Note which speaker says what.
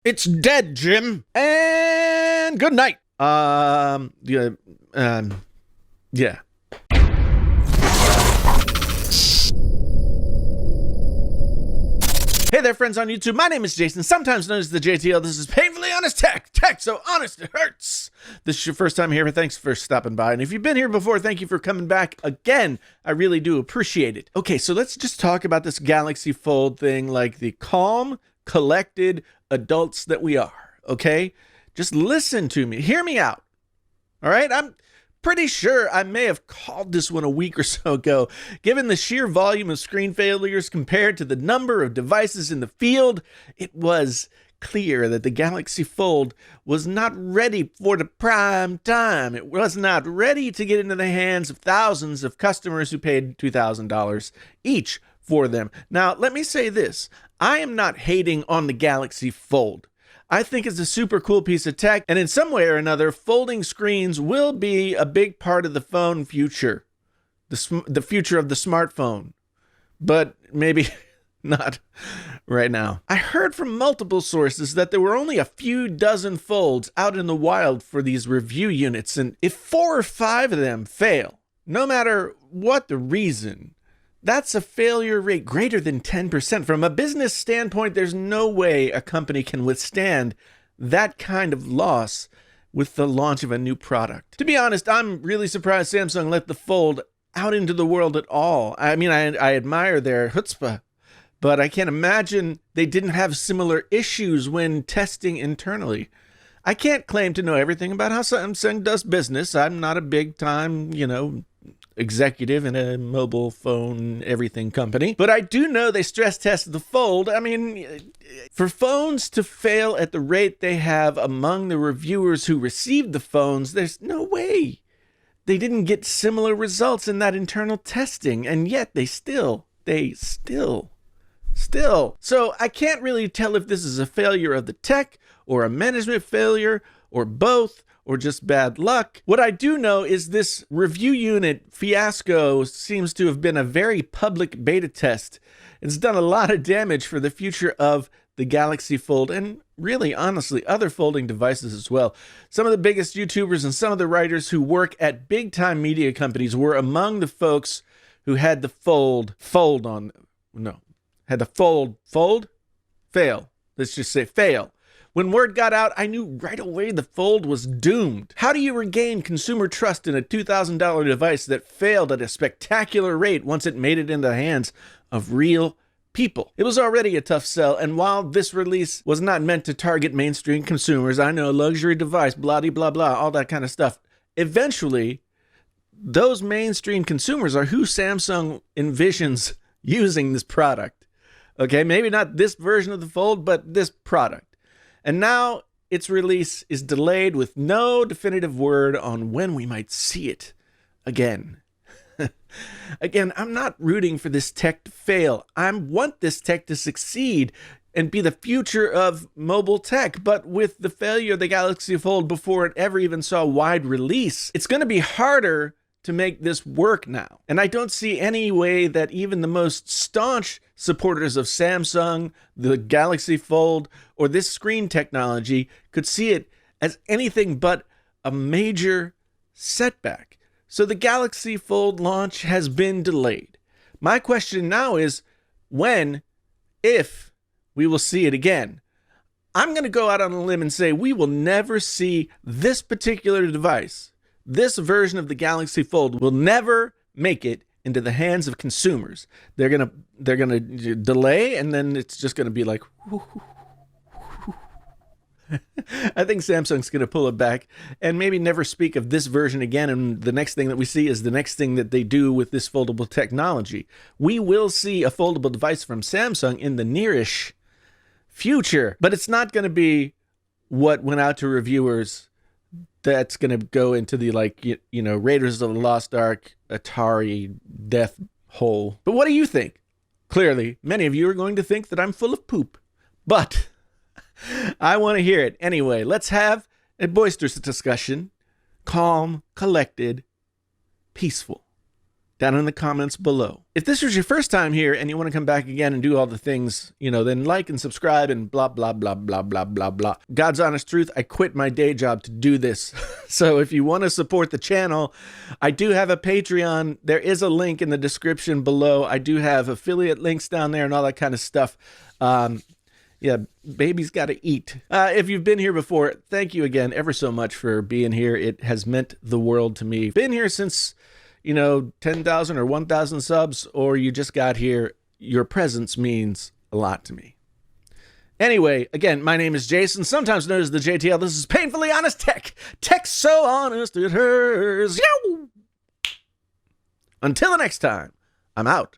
Speaker 1: It's dead, Jim. And good night. Yeah. Hey there, friends on YouTube. My name is Jason, sometimes known as the JTL. This is Painfully Honest Tech. Tech so honest it hurts. This is your first time here, but thanks for stopping by. And if you've been here before, thank you for coming back again. I really do appreciate it. Okay, so let's just talk about this Galaxy Fold thing like the calm, collected adults that we are, okay? Just listen to me. Hear me out. All right? I'm pretty sure I may have called this one a week or so ago. Given the sheer volume of screen failures compared to the number of devices in the field, it was clear that the Galaxy Fold was not ready for the prime time. It was not ready to get into the hands of thousands of customers who paid $2,000 each for them. Now, let me say this. I am not hating on the Galaxy Fold. I think it's a super cool piece of tech, and in some way or another, folding screens will be a big part of the phone future, the future of the smartphone, but maybe not right now. I heard from multiple sources that there were only a few dozen folds out in the wild for these review units, and if 4 or 5 of them fail, no matter what the reason, that's a failure rate greater than 10%. From a business standpoint, there's no way a company can withstand that kind of loss with the launch of a new product. To be honest, I'm really surprised Samsung let the Fold out into the world at all. I mean, I admire their chutzpah, but I can't imagine they didn't have similar issues when testing internally. I can't claim to know everything about how Samsung does business. I'm not a big time, executive in a mobile phone everything company, but I do know they stress test the Fold. I mean, for phones to fail at the rate they have among the reviewers who received the phones, there's no way they didn't get similar results in that internal testing, and yet they still. So I can't really tell if this is a failure of the tech or a management failure or both, or just bad luck. What I do know is this review unit fiasco seems to have been a very public beta test. It's done a lot of damage for the future of the Galaxy Fold and really, honestly, other folding devices as well. Some of the biggest YouTubers and some of the writers who work at big-time media companies were among the folks who had the fold fail. Let's just say fail. When word got out, I knew right away the Fold was doomed. How do you regain consumer trust in a $2,000 device that failed at a spectacular rate once it made it into the hands of real people? It was already a tough sell, and while this release was not meant to target mainstream consumers, I know, luxury device, blah, blah, blah, all that kind of stuff, eventually, those mainstream consumers are who Samsung envisions using this product. Okay, maybe not this version of the Fold, but this product. And now its release is delayed with no definitive word on when we might see it again. Again, I'm not rooting for this tech to fail. I want this tech to succeed and be the future of mobile tech. But with the failure of the Galaxy Fold before it ever even saw wide release, it's going to be harder to make this work now. And I don't see any way that even the most staunch supporters of Samsung, the Galaxy Fold, or this screen technology could see it as anything but a major setback. So the Galaxy Fold launch has been delayed. My question now is when, if we will see it again. I'm going to go out on a limb and say we will never see this particular device. This version of the Galaxy Fold will never make it into the hands of consumers. They're gonna delay, and then it's just gonna be like, I think Samsung's gonna pull it back and maybe never speak of this version again. And the next thing that we see is the next thing that they do with this foldable technology. We will see a foldable device from Samsung in the nearish future, but it's not gonna be what went out to reviewers. That's going to go into the, Raiders of the Lost Ark, Atari death hole. But what do you think? Clearly, many of you are going to think that I'm full of poop. But I want to hear it. Anyway, let's have a boisterous discussion. Calm, collected, peaceful. down in the comments below. If this was your first time here and you want to come back again and do all the things, then like and subscribe and blah, blah, blah, blah, blah, blah, blah. God's honest truth, I quit my day job to do this. So if you want to support the channel, I do have a Patreon. There is a link in the description below. I do have affiliate links down there and all that kind of stuff. Yeah, baby's got to eat. If you've been here before, thank you again ever so much for being here. It has meant the world to me. Been here since 10,000 or 1,000 subs, or you just got here, your presence means a lot to me. Anyway, again, my name is Jason, sometimes known as the JTL. This is Painfully Honest Tech. Tech so honest it hurts. Yo! Until the next time, I'm out.